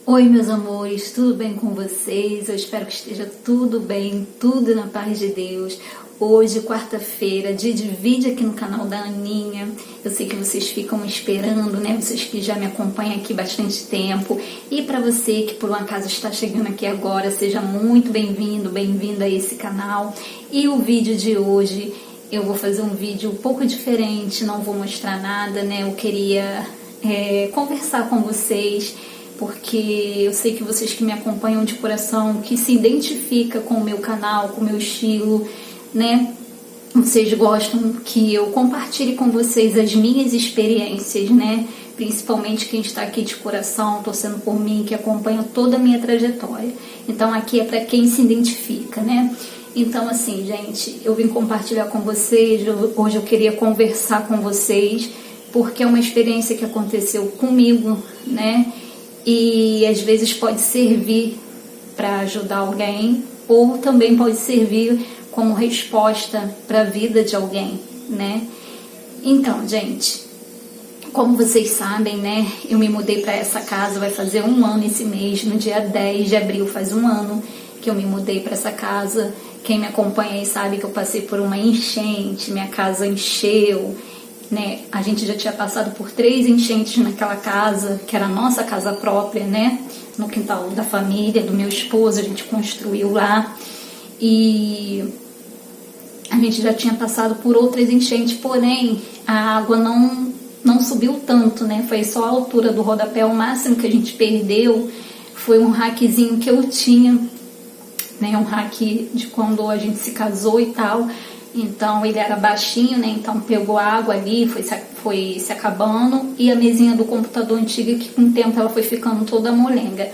Oi, meus amores, tudo bem com vocês? Eu espero que esteja tudo bem, tudo na paz de Deus. Hoje, quarta-feira, dia de vídeo aqui no canal da Aninha. Eu sei que vocês ficam esperando, né? Vocês que já me acompanham aqui bastante tempo. E para você que por um acaso está chegando aqui agora, seja muito bem-vindo, bem-vinda a esse canal. E o vídeo de hoje, eu vou fazer um vídeo um pouco diferente, não vou mostrar nada, né? Eu queria conversar com vocês, porque eu sei que vocês que me acompanham de coração, que se identifica com o meu canal, com o meu estilo, né? Vocês gostam que eu compartilhe com vocês as minhas experiências, né? Principalmente quem está aqui de coração, torcendo por mim, que acompanha toda a minha trajetória. Então aqui é para quem se identifica, né? Então assim, gente, eu vim compartilhar com vocês, hoje eu queria conversar com vocês, porque é uma experiência que aconteceu comigo, né? E às vezes pode servir para ajudar alguém, ou também pode servir como resposta para a vida de alguém, né? Então, gente, como vocês sabem, né? Eu me mudei para essa casa, vai fazer um ano esse mês, no dia 10 de abril faz um ano que eu me mudei para essa casa. Quem me acompanha aí sabe que eu passei por uma enchente, minha casa encheu, né? A gente já tinha passado por 3 enchentes naquela casa, que era a nossa casa própria, né? No quintal da família, do meu esposo, a gente construiu lá. E a gente já tinha passado por outras enchentes, porém a água não subiu tanto, né? Foi só a altura do rodapé, o máximo que a gente perdeu foi um rackzinho que eu tinha, né? Um rack de quando a gente se casou e tal. Então ele era baixinho, né? Então pegou água ali, foi se acabando. E a mesinha do computador antiga, que com o tempo ela foi ficando toda molenga.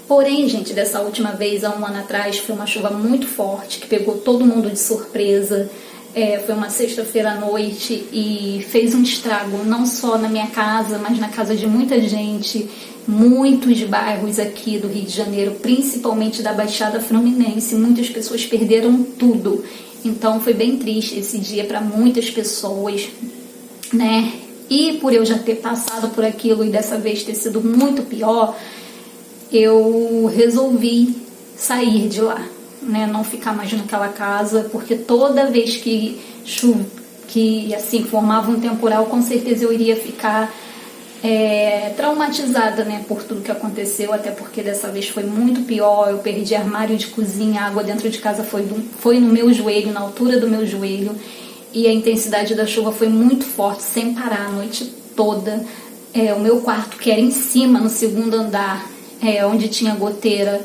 Porém, gente, dessa última vez, há um ano atrás, foi uma chuva muito forte, que pegou todo mundo de surpresa. Foi uma sexta-feira à noite e fez um estrago, não só na minha casa, mas na casa de muita gente. Muitos bairros aqui do Rio de Janeiro, principalmente da Baixada Fluminense, muitas pessoas perderam tudo. Então foi bem triste esse dia para muitas pessoas, né? E por eu já ter passado por aquilo e dessa vez ter sido muito pior, eu resolvi sair de lá, né? Não ficar mais naquela casa, porque toda vez que assim formava um temporal, com certeza eu iria ficar traumatizada, né, por tudo que aconteceu, até porque dessa vez foi muito pior. Eu perdi armário de cozinha, a água dentro de casa foi no meu joelho, na altura do meu joelho, e a intensidade da chuva foi muito forte, sem parar, a noite toda. O meu quarto, que era em cima, no segundo andar, onde tinha goteira,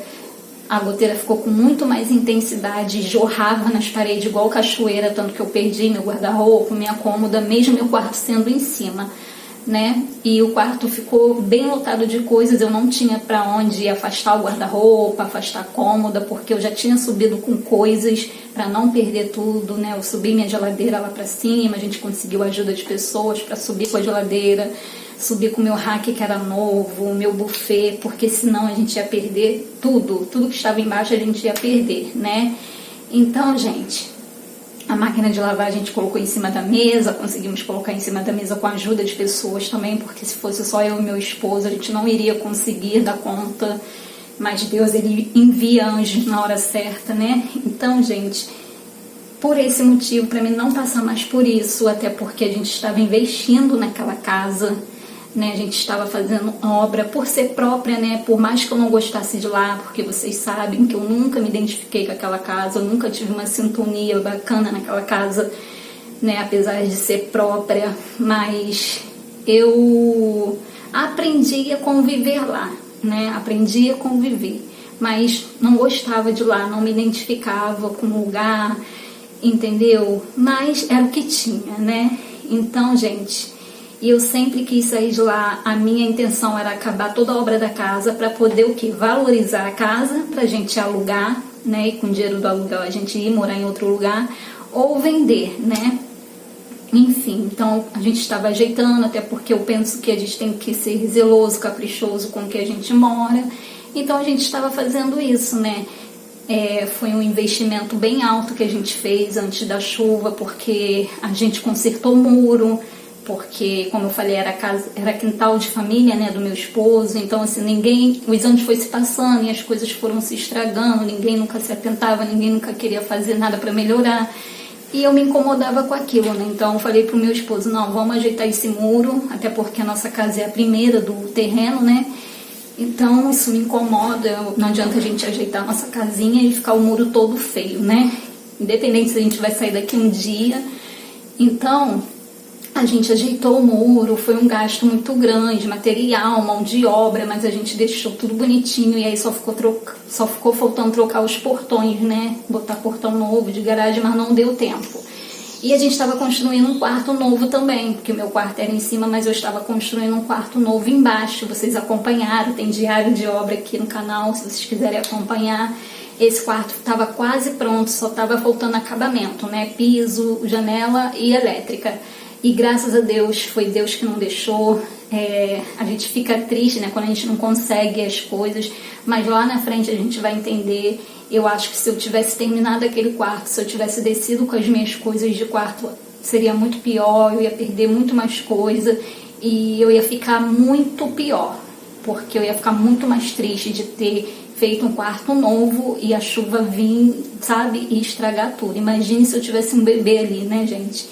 a goteira ficou com muito mais intensidade, jorrava nas paredes igual cachoeira, tanto que eu perdi meu guarda-roupa, minha cômoda, mesmo meu quarto sendo em cima, né? E o quarto ficou bem lotado de coisas. Eu não tinha para onde afastar o guarda-roupa, afastar a cômoda, porque eu já tinha subido com coisas para não perder tudo, né? Eu subi minha geladeira lá para cima, a gente conseguiu a ajuda de pessoas para subir com a geladeira, subir com o meu rack que era novo, o meu buffet, porque senão a gente ia perder tudo que estava embaixo a gente ia perder, né? Então, gente, a máquina de lavar a gente colocou em cima da mesa, conseguimos colocar em cima da mesa com a ajuda de pessoas também, porque se fosse só eu e meu esposo, a gente não iria conseguir dar conta, mas Deus, ele envia anjos na hora certa, né? Então, gente, por esse motivo, para mim não passar mais por isso, até porque a gente estava investindo naquela casa, né? A gente estava fazendo obra por ser própria, né? Por mais que eu não gostasse de lá, porque vocês sabem que eu nunca me identifiquei com aquela casa, eu nunca tive uma sintonia bacana naquela casa, né? Apesar de ser própria, mas eu aprendi a conviver lá, né? Aprendi a conviver, mas não gostava de lá, não me identificava com o lugar, entendeu? Mas era o que tinha, né? Então, gente, e eu sempre quis sair de lá. A minha intenção era acabar toda a obra da casa para poder o quê? Valorizar a casa, pra gente alugar, né? E com o dinheiro do aluguel a gente ir morar em outro lugar ou vender, né? Enfim, então a gente estava ajeitando, até porque eu penso que a gente tem que ser zeloso, caprichoso com o que a gente mora. Então a gente estava fazendo isso, né? Foi um investimento bem alto que a gente fez antes da chuva, porque a gente consertou o muro, porque, como eu falei, era quintal de família, né, do meu esposo, então assim, os anos foram se passando e as coisas foram se estragando, ninguém nunca se atentava, ninguém nunca queria fazer nada para melhorar, e eu me incomodava com aquilo, né, então eu falei pro meu esposo, não, vamos ajeitar esse muro, até porque a nossa casa é a primeira do terreno, né, então isso me incomoda, não adianta a gente ajeitar a nossa casinha e ficar o muro todo feio, né, independente se a gente vai sair daqui um dia. Então a gente ajeitou o muro, foi um gasto muito grande, material, mão de obra, mas a gente deixou tudo bonitinho e aí só ficou faltando trocar os portões, né? Botar portão novo de garagem, mas não deu tempo. E a gente estava construindo um quarto novo também, porque o meu quarto era em cima, mas eu estava construindo um quarto novo embaixo. Vocês acompanharam, tem diário de obra aqui no canal, se vocês quiserem acompanhar. Esse quarto estava quase pronto, só estava faltando acabamento, né? Piso, janela e elétrica. E graças a Deus, foi Deus que não deixou. A gente fica triste, né, quando a gente não consegue as coisas, mas lá na frente a gente vai entender. Eu acho que se eu tivesse terminado aquele quarto, se eu tivesse descido com as minhas coisas de quarto, seria muito pior, eu ia perder muito mais coisa e eu ia ficar muito pior, porque eu ia ficar muito mais triste de ter feito um quarto novo e a chuva vir, sabe, e estragar tudo. Imagine se eu tivesse um bebê ali, né, gente?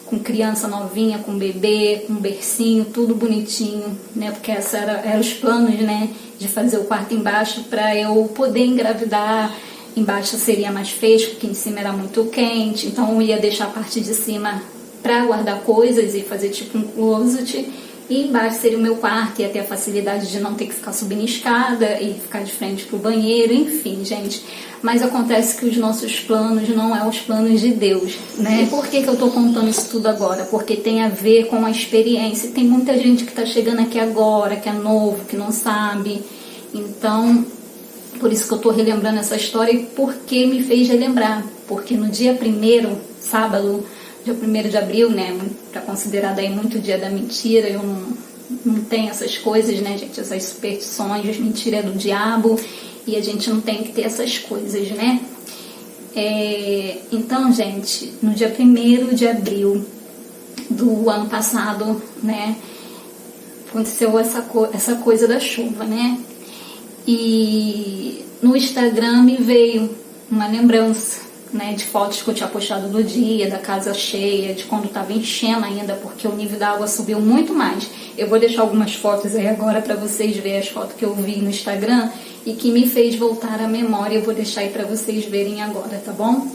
Com criança novinha, com bebê, com bercinho, tudo bonitinho, né? Porque esses eram os planos, né? De fazer o quarto embaixo para eu poder engravidar. Embaixo seria mais fresco, porque em cima era muito quente. Então eu ia deixar a parte de cima para guardar coisas e fazer tipo um closet. E embaixo seria o meu quarto, ia ter a facilidade de não ter que ficar subindo escada e ficar de frente pro banheiro, enfim, gente. Mas acontece que os nossos planos não é os planos de Deus, né? E por que eu tô contando isso tudo agora? Porque tem a ver com a experiência. Tem muita gente que tá chegando aqui agora, que é novo, que não sabe. Então, por isso que eu tô relembrando essa história e por que me fez relembrar. Porque no dia 1º, sábado, dia 1º de abril, né, tá considerado aí muito dia da mentira, eu não tenho essas coisas, né, gente, essas superstições, mentira é do diabo, e a gente não tem que ter essas coisas, né. Então, gente, no dia 1º de abril do ano passado, né, aconteceu essa coisa da chuva, né, e no Instagram me veio uma lembrança, né, de fotos que eu tinha postado do dia, da casa cheia, de quando estava enchendo ainda, porque o nível da água subiu muito mais. Eu vou deixar algumas fotos aí agora para vocês verem as fotos que eu vi no Instagram e que me fez voltar à memória. Eu vou deixar aí para vocês verem agora, tá bom?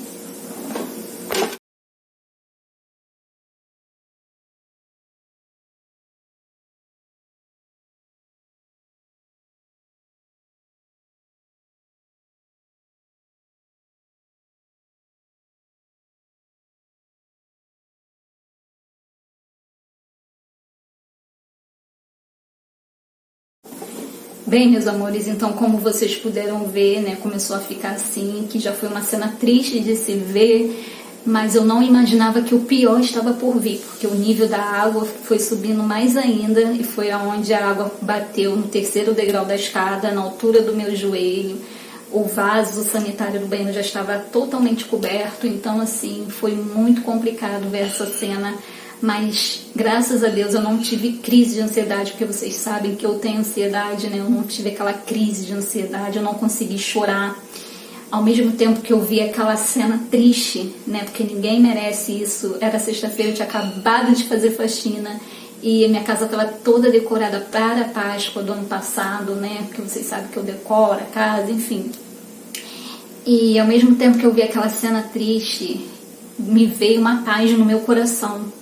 Bem, meus amores, então como vocês puderam ver, né, começou a ficar assim, que já foi uma cena triste de se ver, mas eu não imaginava que o pior estava por vir, porque o nível da água foi subindo mais ainda e foi aonde a água bateu no 3º degrau da escada, na altura do meu joelho. O vaso sanitário do banheiro já estava totalmente coberto, então assim, foi muito complicado ver essa cena. Mas, graças a Deus, eu não tive crise de ansiedade, porque vocês sabem que eu tenho ansiedade, né? Eu não tive aquela crise de ansiedade, eu não consegui chorar. Ao mesmo tempo que eu vi aquela cena triste, né? Porque ninguém merece isso. Era sexta-feira, eu tinha acabado de fazer faxina e a minha casa estava toda decorada para a Páscoa do ano passado, né? Porque vocês sabem que eu decoro a casa, enfim. E ao mesmo tempo que eu vi aquela cena triste, me veio uma paz no meu coração.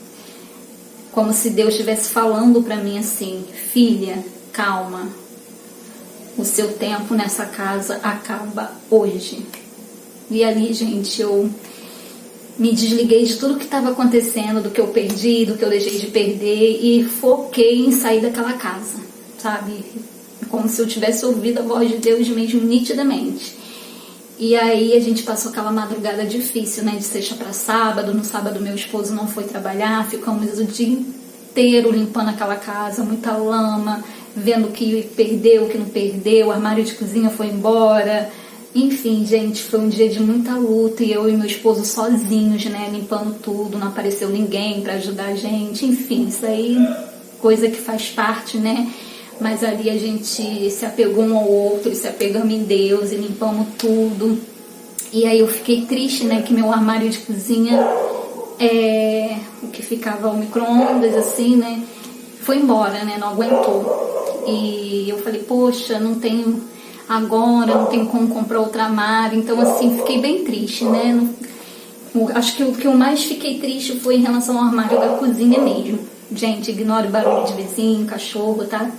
Como se Deus estivesse falando para mim assim: filha, calma, o seu tempo nessa casa acaba hoje. E ali, gente, eu me desliguei de tudo que estava acontecendo, do que eu perdi, do que eu deixei de perder e foquei em sair daquela casa, sabe? Como se eu tivesse ouvido a voz de Deus mesmo nitidamente. E aí a gente passou aquela madrugada difícil, né, de sexta para sábado. No sábado meu esposo não foi trabalhar, ficamos o dia inteiro limpando aquela casa, muita lama, vendo o que perdeu, o que não perdeu, o armário de cozinha foi embora, Enfim, gente, foi um dia de muita luta e eu e meu esposo sozinhos, né, limpando tudo, não apareceu ninguém para ajudar a gente, enfim, isso aí, coisa que faz parte, né, mas ali a gente se apegou um ao outro, se apegamos em Deus e limpamos tudo. E aí eu fiquei triste, né, que meu armário de cozinha, o que ficava o micro-ondas, assim, né, foi embora, né, não aguentou. E eu falei, poxa, não tenho agora, não tenho como comprar outro armário. Então, assim, fiquei bem triste, né. Acho que o que eu mais fiquei triste foi em relação ao armário da cozinha mesmo. Gente, ignore o barulho de vizinho, cachorro, tá?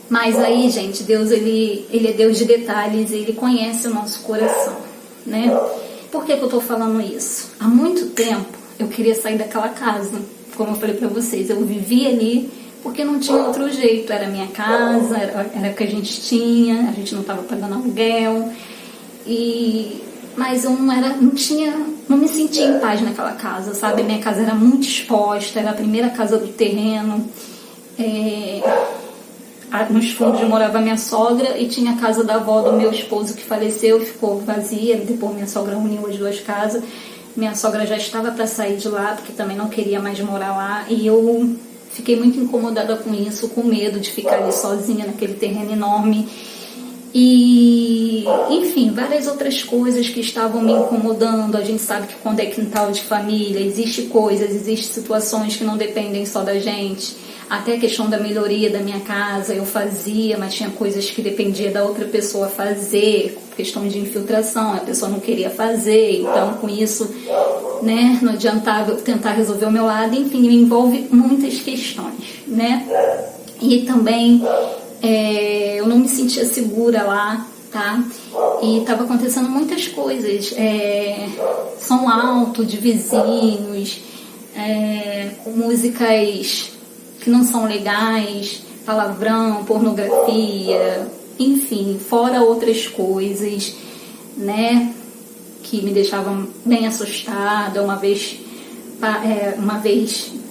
Mas aí, gente, Deus, ele é Deus de detalhes, ele conhece o nosso coração, né? Por que eu tô falando isso? Há muito tempo eu queria sair daquela casa, como eu falei pra vocês, eu vivia ali porque não tinha outro jeito, era minha casa, era o que a gente tinha, a gente não tava pagando aluguel, mas eu não me sentia em paz naquela casa, sabe? Minha casa era muito exposta, era a primeira casa do terreno, nos fundos morava minha sogra e tinha a casa da avó do meu esposo que faleceu, ficou vazia, depois minha sogra uniu as duas casas. Minha sogra já estava para sair de lá, porque também não queria mais morar lá, e eu fiquei muito incomodada com isso, com medo de ficar ali sozinha naquele terreno enorme. E, enfim, várias outras coisas que estavam me incomodando. A gente sabe que quando é quintal de família, existem situações que não dependem só da gente. Até a questão da melhoria da minha casa eu fazia, mas tinha coisas que dependia da outra pessoa fazer, questão de infiltração, a pessoa não queria fazer, então com isso, né, não adiantava eu tentar resolver o meu lado, enfim, me envolve muitas questões, né? E também eu não me sentia segura lá, tá? E estava acontecendo muitas coisas, som alto de vizinhos, com músicas que não são legais, palavrão, pornografia, enfim, fora outras coisas, né, que me deixavam bem assustada. Uma vez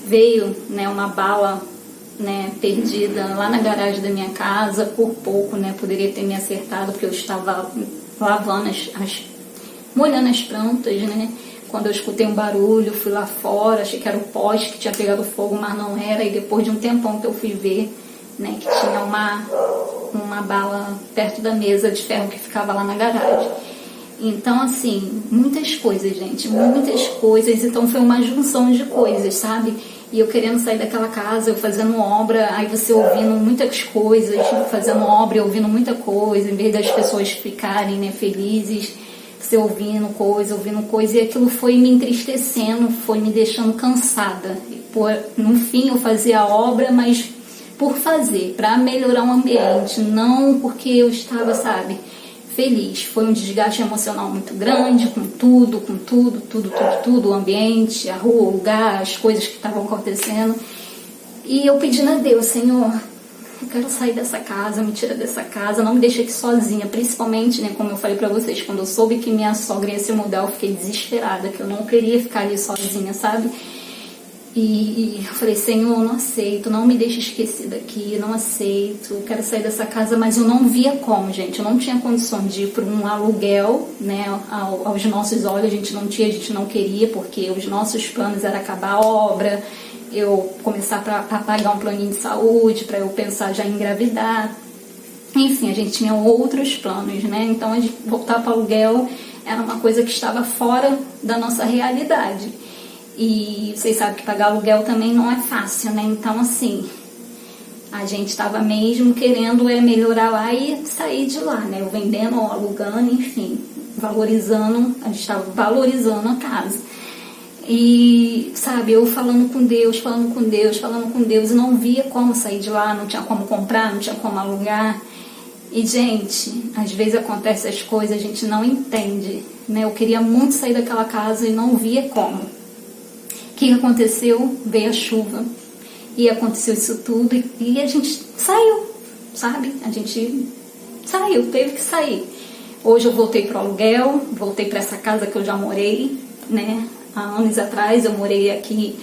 veio, né, uma bala, né, perdida lá na garagem da minha casa, por pouco, né, poderia ter me acertado, porque eu estava lavando molhando as plantas, né. Quando eu escutei um barulho, fui lá fora, achei que era o poste que tinha pegado fogo, mas não era. E depois de um tempão que eu fui ver, né, que tinha uma bala perto da mesa de ferro que ficava lá na garagem. Então, assim, muitas coisas, gente, muitas coisas. Então foi uma junção de coisas, sabe? E eu querendo sair daquela casa, eu fazendo obra, aí você ouvindo muitas coisas, fazendo obra e ouvindo muita coisa, em vez das pessoas ficarem, né, felizes. Você ouvindo coisa, e aquilo foi me entristecendo, foi me deixando cansada. No fim, eu fazia a obra, mas por fazer, para melhorar o ambiente, não porque eu estava, sabe, feliz. Foi um desgaste emocional muito grande, com tudo, o ambiente, a rua, o lugar, as coisas que estavam acontecendo. E eu pedindo a Deus, Senhor, eu quero sair dessa casa, me tira dessa casa, não me deixa aqui sozinha, principalmente, né, como eu falei pra vocês, quando eu soube que minha sogra ia se mudar, eu fiquei desesperada, que eu não queria ficar ali sozinha, sabe? E eu falei, Senhor, eu não aceito, não me deixa esquecida aqui, não aceito, eu quero sair dessa casa, mas eu não via como, gente, eu não tinha condições de ir para um aluguel, né, aos nossos olhos, a gente não queria, porque os nossos planos era acabar a obra, eu começar a pagar um planinho de saúde, para eu pensar já em engravidar. Enfim, a gente tinha outros planos, né? Então, a gente voltar para o aluguel era uma coisa que estava fora da nossa realidade. E vocês sabem que pagar aluguel também não é fácil, né? Então, assim, a gente estava mesmo querendo melhorar lá e sair de lá, né? Eu vendendo, alugando, enfim, valorizando, a gente estava valorizando a casa. E, sabe, eu falando com Deus, e não via como sair de lá, não tinha como comprar, não tinha como alugar. E, gente, às vezes acontece as coisas, a gente não entende, né? Eu queria muito sair daquela casa e não via como. O que aconteceu? Veio a chuva. E aconteceu isso tudo e a gente saiu, sabe? A gente saiu, teve que sair. Hoje eu voltei para o aluguel, voltei para essa casa que eu já morei, né? Há anos atrás eu morei aqui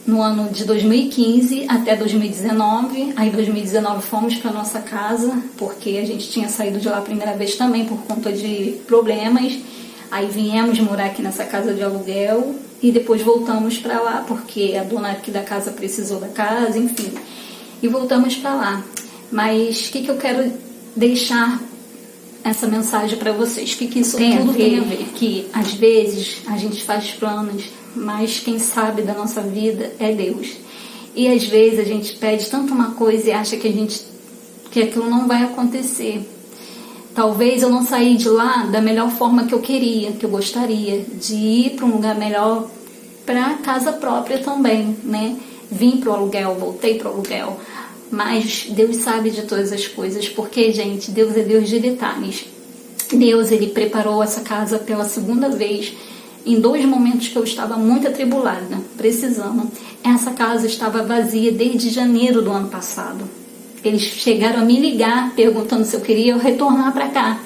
no ano de 2015 até 2019. Aí 2019 fomos para nossa casa, porque a gente tinha saído de lá a primeira vez também por conta de problemas. Aí viemos morar aqui nessa casa de aluguel e depois voltamos para lá, porque a dona aqui da casa precisou da casa, enfim. E voltamos para lá. Mas o que eu quero deixar essa mensagem para vocês? O que isso tudo tem a ver? Que às vezes a gente faz planos, mas quem sabe da nossa vida é Deus. E às vezes a gente pede tanto uma coisa e acha que aquilo não vai acontecer. Talvez eu não saí de lá da melhor forma que eu queria, que eu gostaria, de ir para um lugar melhor, para casa própria também, né? Vim para o aluguel, voltei para o aluguel. Mas Deus sabe de todas as coisas, porque, gente, Deus é Deus de detalhes. Deus, Ele preparou essa casa pela segunda vez, em 2 momentos que eu estava muito atribulada, precisando. Essa casa estava vazia desde janeiro do ano passado. Eles chegaram a me ligar, perguntando se eu queria retornar para cá.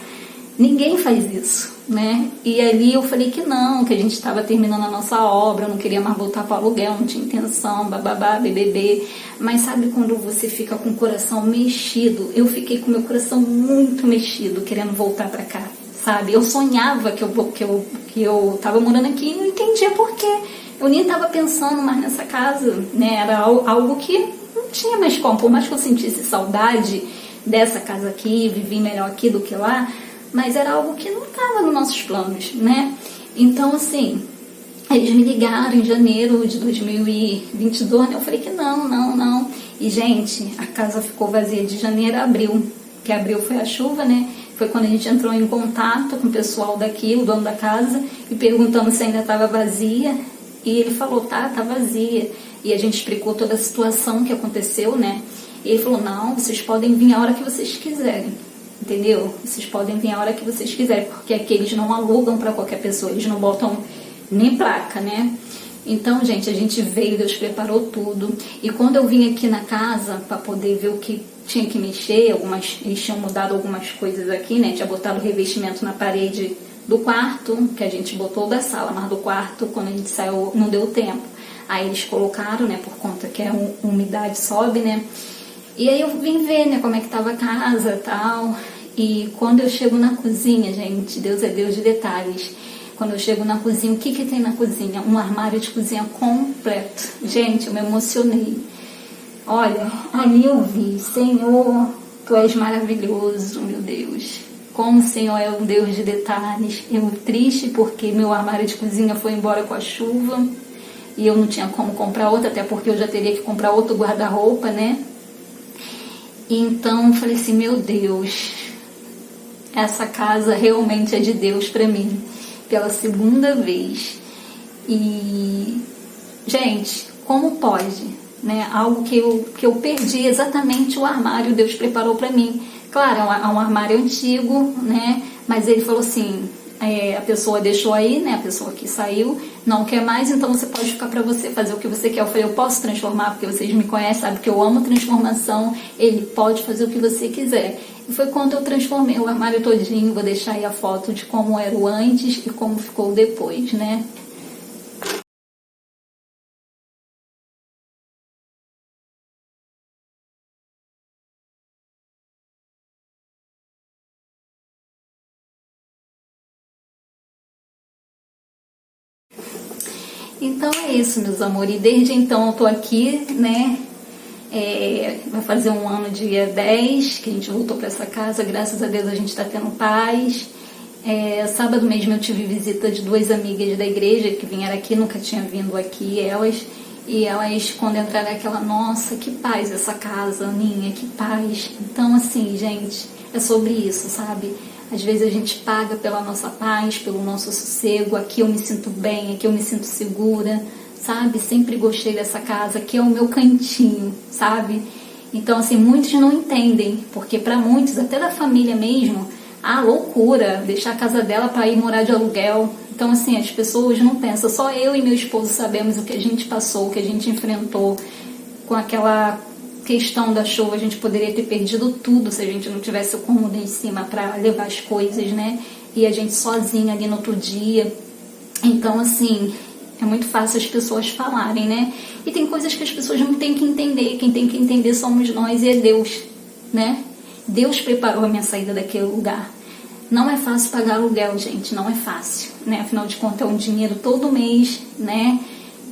Ninguém faz isso, né? E ali eu falei que não, que a gente estava terminando a nossa obra, eu não queria mais voltar para o aluguel, não tinha intenção, bababá, BBB. Mas sabe quando você fica com o coração mexido? Eu fiquei com o meu coração muito mexido, querendo voltar para cá, sabe? Eu sonhava que eu estava morando aqui e não entendia por quê. Eu nem estava pensando mais nessa casa, né? Era algo que não tinha mais como. Por mais que eu sentisse saudade dessa casa aqui, vivi melhor aqui do que lá, mas era algo que não estava nos nossos planos, né? Então, assim, eles me ligaram em janeiro de 2022, né? Eu falei que não. E, gente, a casa ficou vazia de janeiro a abril, que abril foi a chuva, né? Foi quando a gente entrou em contato com o pessoal daqui, o dono da casa, e perguntamos se ainda estava vazia. E ele falou, tá vazia. E a gente explicou toda a situação que aconteceu, né? E ele falou, não, vocês podem vir a hora que vocês quiserem, entendeu? Vocês podem vir a hora que vocês quiserem, porque aqui eles não alugam para qualquer pessoa, eles não botam nem placa, né? Então, gente, a gente veio, Deus preparou tudo. E quando eu vim aqui na casa para poder ver o que tinha que mexer, eles tinham mudado algumas coisas aqui, né? Tinha botado revestimento na parede do quarto, que a gente botou da sala, mas do quarto, quando a gente saiu, não deu tempo. Aí eles colocaram, né, por conta que a umidade sobe, né? E aí eu vim ver, né, como é que tava a casa e tal. E quando eu chego na cozinha, gente, Deus é Deus de detalhes. Quando eu chego na cozinha, o que tem na cozinha? Um armário de cozinha completo. Gente, eu me emocionei. Olha, ali eu vi, Senhor, Tu és maravilhoso, meu Deus. Como o Senhor é um Deus de detalhes. Eu triste porque meu armário de cozinha foi embora com a chuva. E eu não tinha como comprar outra, até porque eu já teria que comprar outro guarda-roupa, né? Então eu falei assim, meu Deus, essa casa realmente é de Deus para mim, pela segunda vez. E, gente, como pode, né? Algo que eu perdi exatamente o armário, Deus preparou para mim. Claro, é um armário antigo, né? Mas ele falou assim, a pessoa deixou aí, né? A pessoa que saiu, não quer mais, então você pode ficar para você fazer o que você quer. Eu falei, eu posso transformar, porque vocês me conhecem, sabem que eu amo transformação. Ele pode fazer o que você quiser. E foi quando eu transformei o armário todinho. Vou deixar aí a foto de como era o antes e como ficou depois, né? Então é isso, meus amores. E desde então eu tô aqui, né? Vai fazer um ano dia 10 que a gente voltou para essa casa. Graças a Deus a gente está tendo paz. Sábado mesmo eu tive visita de 2 amigas da igreja que vieram aqui, nunca tinha vindo aqui elas. E elas, quando entraram, aquela, nossa, que paz essa casa, Aninha, que paz. Então, assim, gente, é sobre isso, sabe? Às vezes a gente paga pela nossa paz, pelo nosso sossego. Aqui eu me sinto bem, aqui eu me sinto segura, sabe? Sempre gostei dessa casa, aqui é o meu cantinho, sabe? Então, assim, muitos não entendem, porque para muitos, até da família mesmo, loucura, deixar a casa dela para ir morar de aluguel. Então, assim, as pessoas não pensam, só eu e meu esposo sabemos o que a gente passou, o que a gente enfrentou com aquela questão da chuva. A gente poderia ter perdido tudo se a gente não tivesse o cômodo em cima para levar as coisas, né? E a gente sozinha ali no outro dia. Então, assim, É muito fácil as pessoas falarem, né? E tem coisas que as pessoas não têm que entender. Quem tem que entender somos nós e é Deus, né? Deus preparou a minha saída daquele lugar. Não é fácil pagar aluguel, gente, não é fácil, né? Afinal de contas, é um dinheiro todo mês, né?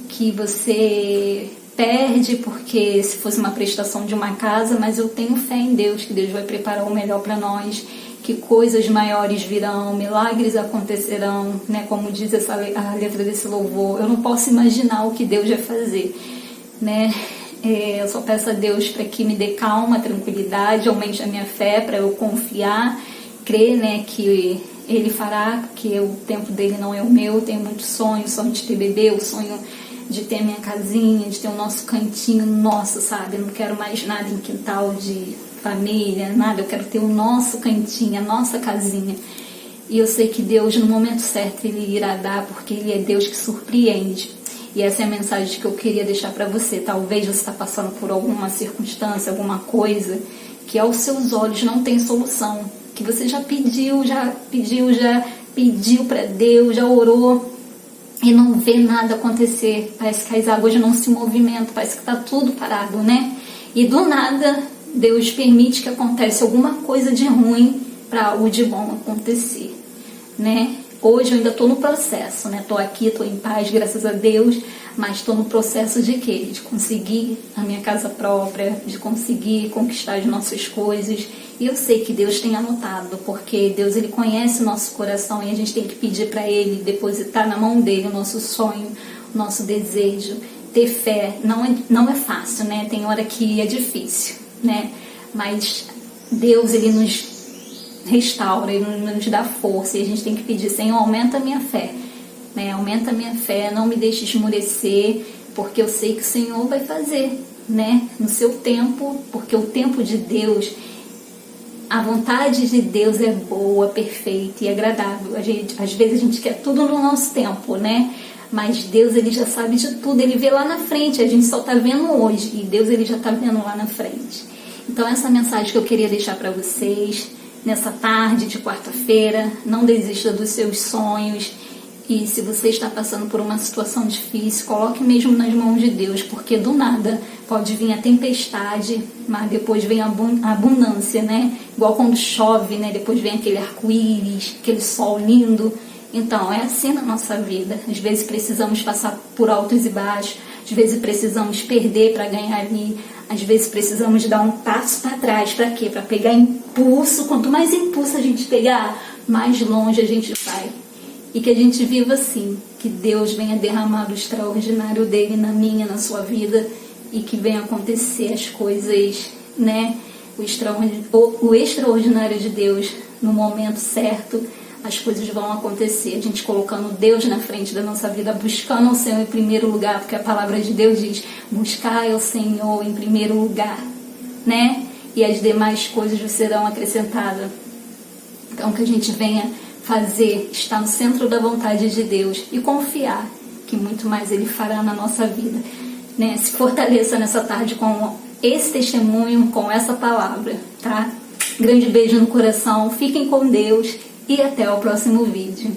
Que você perde, porque se fosse uma prestação de uma casa, mas eu tenho fé em Deus, que Deus vai preparar o melhor para nós, que coisas maiores virão, milagres acontecerão, né? Como diz a letra desse louvor, eu não posso imaginar o que Deus vai fazer, né? Eu só peço a Deus para que me dê calma, tranquilidade, aumente a minha fé, para eu confiar, crer, né, que Ele fará, que o tempo dele não é o meu. Eu tenho muitos sonhos, sonho de ter bebê, o sonho de ter a minha casinha, de ter o nosso cantinho nosso, sabe? Eu não quero mais nada em quintal de família, nada. Eu quero ter o nosso cantinho, a nossa casinha. E eu sei que Deus, no momento certo, Ele irá dar, porque Ele é Deus que surpreende. E essa é a mensagem que eu queria deixar para você. Talvez você está passando por alguma circunstância, alguma coisa que aos seus olhos não tem solução, que você já pediu para Deus, já orou e não vê nada acontecer. Parece que as águas não se movimentam, parece que está tudo parado, né? E do nada Deus permite que aconteça alguma coisa de ruim para algo de bom acontecer, né? Hoje eu ainda estou no processo, né? Estou aqui, estou em paz, graças a Deus, mas estou no processo de quê? De conseguir a minha casa própria, de conseguir conquistar as nossas coisas. E eu sei que Deus tem anotado, porque Deus, Ele conhece o nosso coração e a gente tem que pedir para Ele, depositar na mão dEle o nosso sonho, o nosso desejo. Ter fé não é fácil, né? Tem hora que é difícil, né? Mas Deus, Ele nos restaura, Ele nos dá força, e a gente tem que pedir: Senhor, aumenta a minha fé, né? Aumenta a minha fé, não me deixe esmorecer, porque eu sei que o Senhor vai fazer, né? No seu tempo, porque o tempo de Deus, a vontade de Deus é boa, perfeita e agradável. Às vezes a gente quer tudo no nosso tempo, né? Mas Deus, Ele já sabe de tudo, Ele vê lá na frente, a gente só está vendo hoje, e Deus, Ele já está vendo lá na frente. Então essa mensagem que eu queria deixar para vocês nessa tarde de quarta-feira: não desista dos seus sonhos, e se você está passando por uma situação difícil, coloque mesmo nas mãos de Deus, porque do nada pode vir a tempestade, mas depois vem a abundância, né? Igual quando chove, né? Depois vem aquele arco-íris, aquele sol lindo. Então é assim na nossa vida. Às vezes precisamos passar por altos e baixos, às vezes precisamos perder para ganhar ali, às vezes precisamos dar um passo para trás. Para quê? Para pegar impulso. Quanto mais impulso a gente pegar, mais longe a gente vai. E que a gente viva assim, que Deus venha derramar o extraordinário dele na minha, na sua vida, e que venha acontecer as coisas, né? O extraordinário de Deus no momento certo. As coisas vão acontecer, a gente colocando Deus na frente da nossa vida, buscando o Senhor em primeiro lugar, porque a palavra de Deus diz: buscai o Senhor em primeiro lugar, né? E as demais coisas serão acrescentadas. Então que a gente venha fazer, estar no centro da vontade de Deus e confiar que muito mais Ele fará na nossa vida, né? Se fortaleça nessa tarde com esse testemunho, com essa palavra, tá? Grande beijo no coração, fiquem com Deus. E até o próximo vídeo.